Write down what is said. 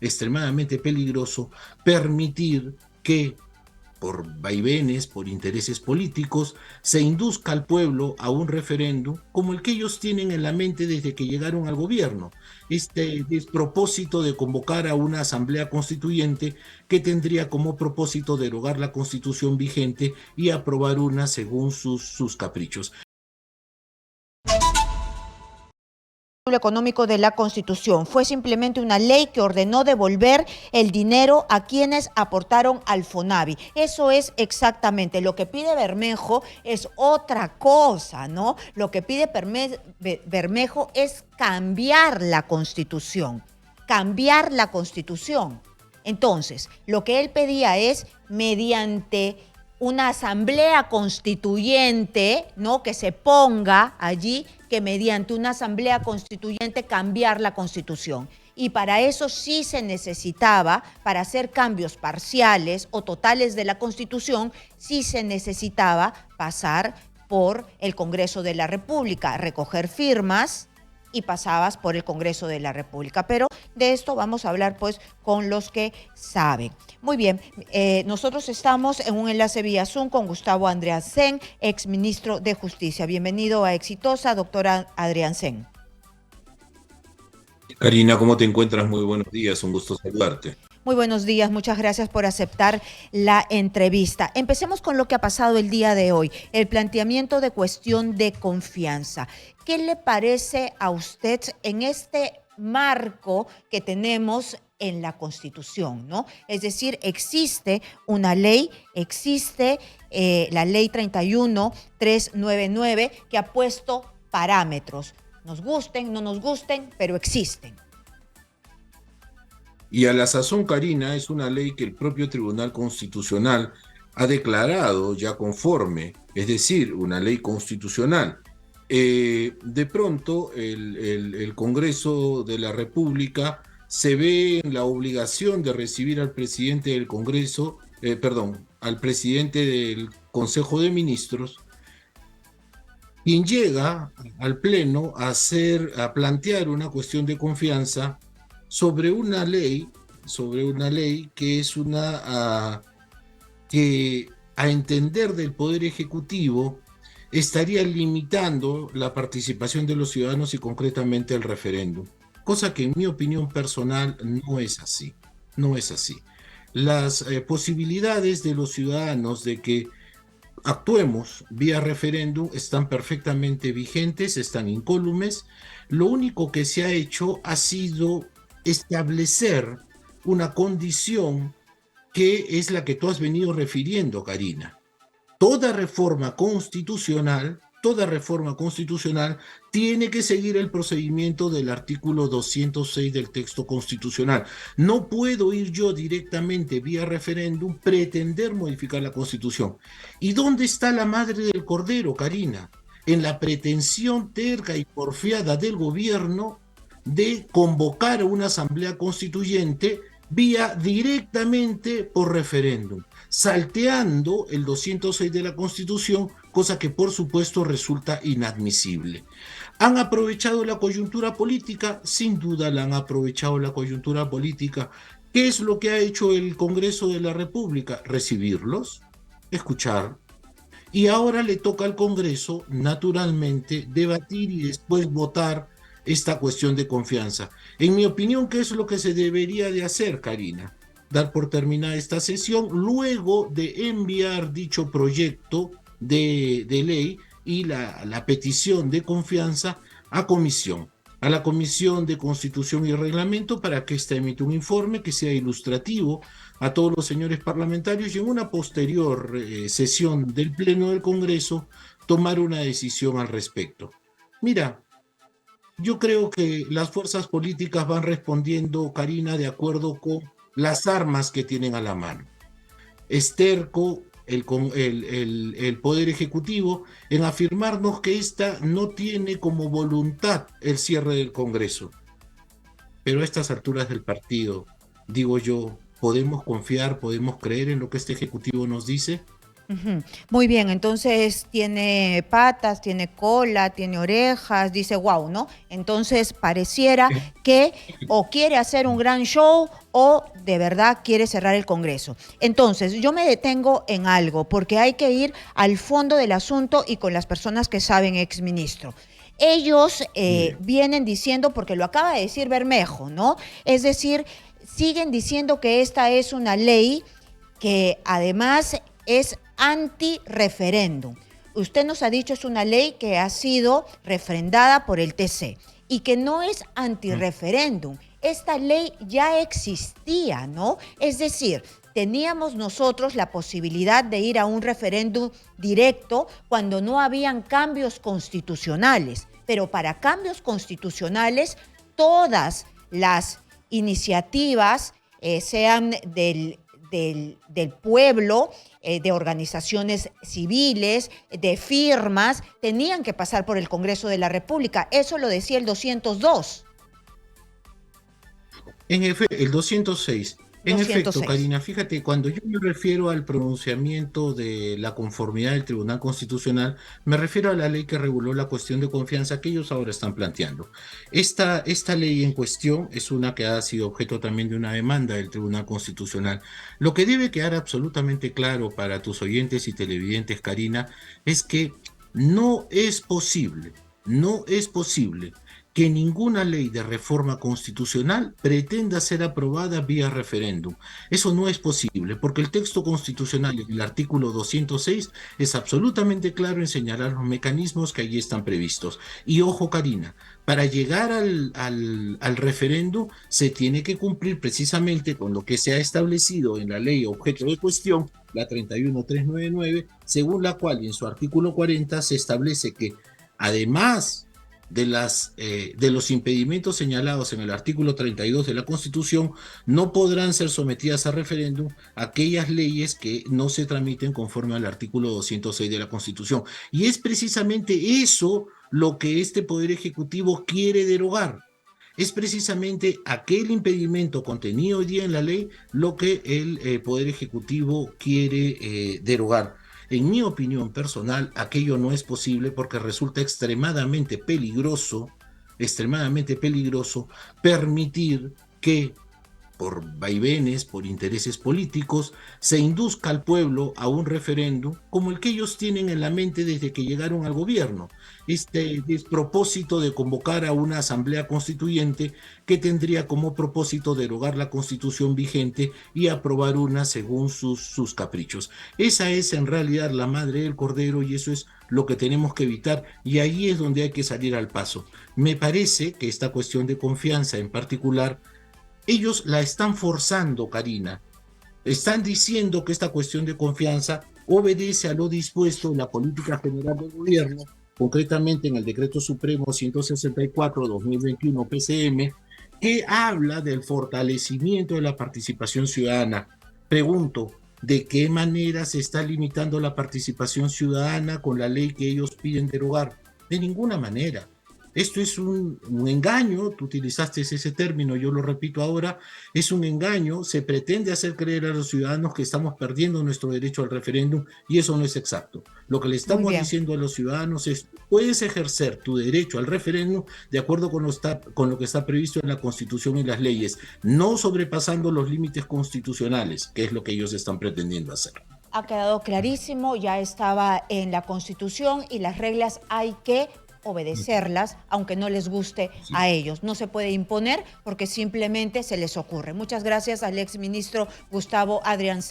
extremadamente peligroso permitir que por vaivenes, por intereses políticos, se induzca al pueblo a un referéndum como el que ellos tienen en la mente desde que llegaron al gobierno. Este despropósito de convocar a una asamblea constituyente que tendría como propósito derogar la constitución vigente y aprobar una según sus caprichos. Económico de la Constitución. Fue simplemente una ley que ordenó devolver el dinero a quienes aportaron al FONAVI. Eso es exactamente. Lo que pide Bermejo es otra cosa, ¿no? Lo que pide Bermejo es cambiar la Constitución. Cambiar la Constitución. Entonces, lo que él pedía es mediante una asamblea constituyente, ¿no?, que se ponga allí, que mediante una asamblea constituyente cambiar la Constitución. Y para eso sí se necesitaba, para hacer cambios parciales o totales de la Constitución, sí se necesitaba pasar por el Congreso de la República, recoger firmas y pasabas por el Congreso de la República. Pero de esto vamos a hablar pues con los que saben. Muy bien, nosotros estamos en un enlace vía Zoom con Gustavo Adriancén, exministro de Justicia. Bienvenido a Exitosa, doctora Adriancén. Karina, ¿cómo te encuentras? Muy buenos días, un gusto saludarte. Muy buenos días, muchas gracias por aceptar la entrevista. Empecemos con lo que ha pasado el día de hoy, el planteamiento de cuestión de confianza. ¿Qué le parece a usted en este marco que tenemos en la Constitución, ¿no? Es decir, existe una ley, existe la ley 31.399 que ha puesto parámetros. Nos gusten, no nos gusten, pero existen. Y a la sazón, Karina, es una ley que el propio Tribunal Constitucional ha declarado ya conforme, es decir, una ley constitucional. De pronto, el Congreso de la República se ve en la obligación de recibir al presidente del Congreso, al presidente del Consejo de Ministros, quien llega al Pleno a plantear una cuestión de confianza sobre una ley que es que a entender del Poder Ejecutivo estaría limitando la participación de los ciudadanos y concretamente el referéndum, cosa que en mi opinión personal no es así, no es así. Las posibilidades de los ciudadanos de que actuemos vía referéndum están perfectamente vigentes, están incólumes. Lo único que se ha hecho ha sido establecer una condición que es la que tú has venido refiriendo, Karina. Toda reforma constitucional tiene que seguir el procedimiento del artículo 206 del texto constitucional. No puedo ir yo directamente vía referéndum pretender modificar la Constitución. ¿Y dónde está la madre del cordero, Karina? En la pretensión terca y porfiada del gobierno de convocar a una asamblea constituyente vía directamente por referéndum, salteando el 206 de la Constitución, cosa que por supuesto resulta inadmisible. ¿Han aprovechado la coyuntura política? Sin duda la han aprovechado la coyuntura política. ¿Qué es lo que ha hecho el Congreso de la República? Recibirlos, escuchar. Y ahora le toca al Congreso, naturalmente, debatir y después votar esta cuestión de confianza. En mi opinión, ¿qué es lo que se debería de hacer, Karina? Dar por terminada esta sesión, luego de enviar dicho proyecto de ley y la petición de confianza a la Comisión de Constitución y Reglamento, para que ésta emita un informe que sea ilustrativo a todos los señores parlamentarios y en una posterior sesión del Pleno del Congreso tomar una decisión al respecto. Mira, yo creo que las fuerzas políticas van respondiendo, Karina, de acuerdo con las armas que tienen a la mano. Es terco el Poder Ejecutivo en afirmarnos que ésta no tiene como voluntad el cierre del Congreso. Pero a estas alturas del partido, digo yo, ¿podemos confiar, podemos creer en lo que este Ejecutivo nos dice? Ujú. Muy bien, entonces tiene patas, tiene cola, tiene orejas, dice wow, ¿no? Entonces pareciera que o quiere hacer un gran show o de verdad quiere cerrar el Congreso. Entonces, yo me detengo en algo porque hay que ir al fondo del asunto y con las personas que saben, exministro. Ellos Muy bien. vienen diciendo, porque lo acaba de decir Bermejo, ¿no? Es decir, siguen diciendo que esta es una ley que además es anti-referéndum. Usted nos ha dicho es una ley que ha sido refrendada por el TC y que no es anti-referéndum. Esta ley ya existía, ¿no? Es decir, teníamos nosotros la posibilidad de ir a un referéndum directo cuando no habían cambios constitucionales. Pero para cambios constitucionales, todas las iniciativas, sean del pueblo, de organizaciones civiles, de firmas, tenían que pasar por el Congreso de la República. Eso lo decía el 202. En efecto, el 206. En efecto, 206. Karina, fíjate, cuando yo me refiero al pronunciamiento de la conformidad del Tribunal Constitucional, me refiero a la ley que reguló la cuestión de confianza que ellos ahora están planteando. Esta ley en cuestión es una que ha sido objeto también de una demanda del Tribunal Constitucional. Lo que debe quedar absolutamente claro para tus oyentes y televidentes, Karina, es que no es posible, no es posible que ninguna ley de reforma constitucional pretenda ser aprobada vía referéndum. Eso no es posible, porque el texto constitucional, el artículo 206, es absolutamente claro en señalar los mecanismos que allí están previstos. Y ojo, Karina, para llegar al referéndum se tiene que cumplir precisamente con lo que se ha establecido en la ley objeto de cuestión, la 31399, según la cual en su artículo 40 se establece que además de los impedimentos señalados en el artículo 32 de la Constitución, no podrán ser sometidas a referéndum aquellas leyes que no se tramiten conforme al artículo 206 de la Constitución. Y es precisamente eso lo que este Poder Ejecutivo quiere derogar. Es precisamente aquel impedimento contenido hoy día en la ley lo que el Poder Ejecutivo quiere derogar. En mi opinión personal, aquello no es posible porque resulta extremadamente peligroso permitir que por vaivenes, por intereses políticos, se induzca al pueblo a un referéndum como el que ellos tienen en la mente desde que llegaron al gobierno. Este despropósito de convocar a una asamblea constituyente que tendría como propósito derogar la constitución vigente y aprobar una según sus caprichos. Esa es en realidad la madre del cordero y eso es lo que tenemos que evitar y ahí es donde hay que salir al paso. Me parece que esta cuestión de confianza en particular ellos la están forzando, Karina. Están diciendo que esta cuestión de confianza obedece a lo dispuesto en la política general del gobierno, concretamente en el Decreto Supremo 164-2021 PCM, que habla del fortalecimiento de la participación ciudadana. Pregunto, ¿de qué manera se está limitando la participación ciudadana con la ley que ellos piden derogar? De ninguna manera. Esto es un engaño, tú utilizaste ese término, yo lo repito ahora, es un engaño, se pretende hacer creer a los ciudadanos que estamos perdiendo nuestro derecho al referéndum y eso no es exacto. Lo que le Muy estamos bien. diciendo a los ciudadanos es, puedes ejercer tu derecho al referéndum de acuerdo con lo que está previsto en la Constitución y las leyes, no sobrepasando los límites constitucionales, que es lo que ellos están pretendiendo hacer. Ha quedado clarísimo, ya estaba en la Constitución y las reglas hay que obedecerlas, aunque no les guste Sí. a ellos. No se puede imponer porque simplemente se les ocurre. Muchas gracias al exministro Gustavo Adrián.